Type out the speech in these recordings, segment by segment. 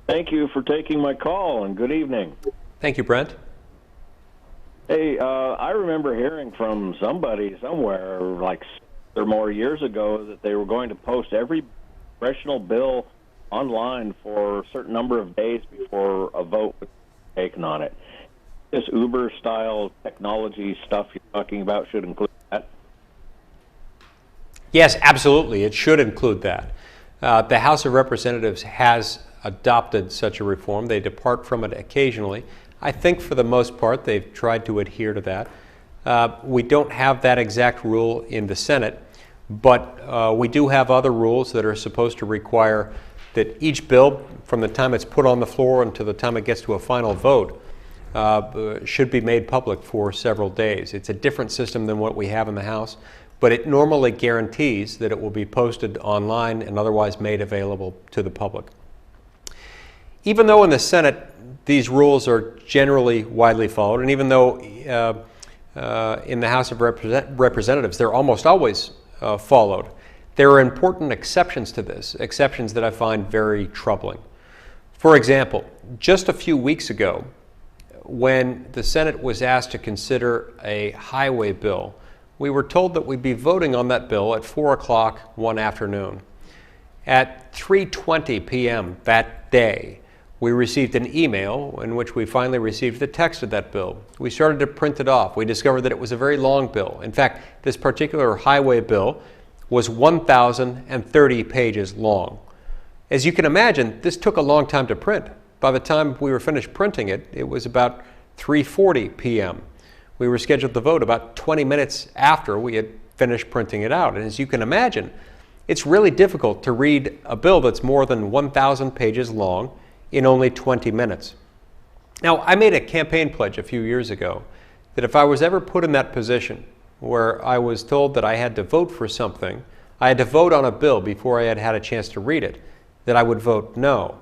Thank you for taking my call, and good evening. Thank you, Brent. Hey, I remember hearing from somebody somewhere, like 6 or more years ago, that they were going to post every congressional bill online for a certain number of days before a vote was taken on it. This Uber-style technology stuff you're talking about should include that. Yes, absolutely. It should include that. The House of Representatives has adopted such a reform. They depart from it occasionally. I think for the most part they've tried to adhere to that. We don't have that exact rule in the Senate, but we do have other rules that are supposed to require that each bill, from the time it's put on the floor until the time it gets to a final vote, should be made public for several days. It's a different system than what we have in the House, but it normally guarantees that it will be posted online and otherwise made available to the public. Even though in the Senate these rules are generally widely followed, and even though in the House of Representatives they're almost always followed, there are important exceptions to this, exceptions that I find very troubling. For example, just a few weeks ago, when the Senate was asked to consider a highway bill, we were told that we'd be voting on that bill at 4 o'clock one afternoon. At 3:20 p.m. that day, we received an email in which we finally received the text of that bill. We started to print it off. We discovered that it was a very long bill. In fact, this particular highway bill was 1,030 pages long. As you can imagine, this took a long time to print. By the time we were finished printing it, it was about 3:40 p.m. We were scheduled to vote about 20 minutes after we had finished printing it out. And as you can imagine, it's really difficult to read a bill that's more than 1,000 pages long in only 20 minutes. Now, I made a campaign pledge a few years ago that if I was ever put in that position where I was told that I had to vote for something, I had to vote on a bill before I had had a chance to read it, that I would vote no.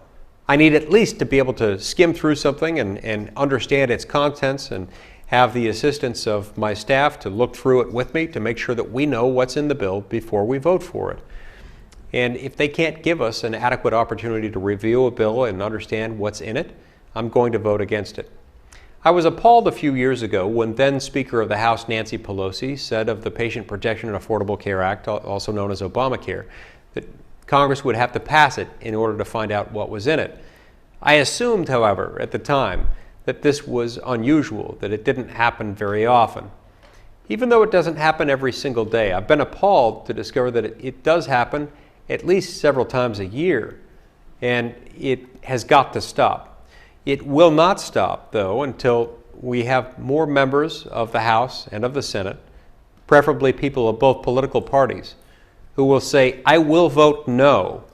I need at least to be able to skim through something and understand its contents and have the assistance of my staff to look through it with me to make sure that we know what's in the bill before we vote for it. And if they can't give us an adequate opportunity to review a bill and understand what's in it, I'm going to vote against it. I was appalled a few years ago when then Speaker of the House Nancy Pelosi said of the Patient Protection and Affordable Care Act, also known as Obamacare, that Congress would have to pass it in order to find out what was in it. I assumed, however, at the time that this was unusual, that it didn't happen very often. Even though it doesn't happen every single day, I've been appalled to discover that it does happen at least several times a year, and it has got to stop. It will not stop, though, until we have more members of the House and of the Senate, preferably people of both political parties, who will say, I will vote no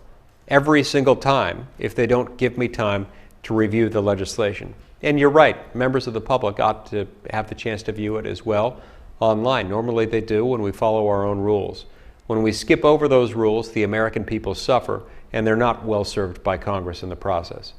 every single time if they don't give me time to review the legislation. And you're right, members of the public ought to have the chance to view it as well online. Normally they do when we follow our own rules. When we skip over those rules, the American people suffer, and they're not well served by Congress in the process.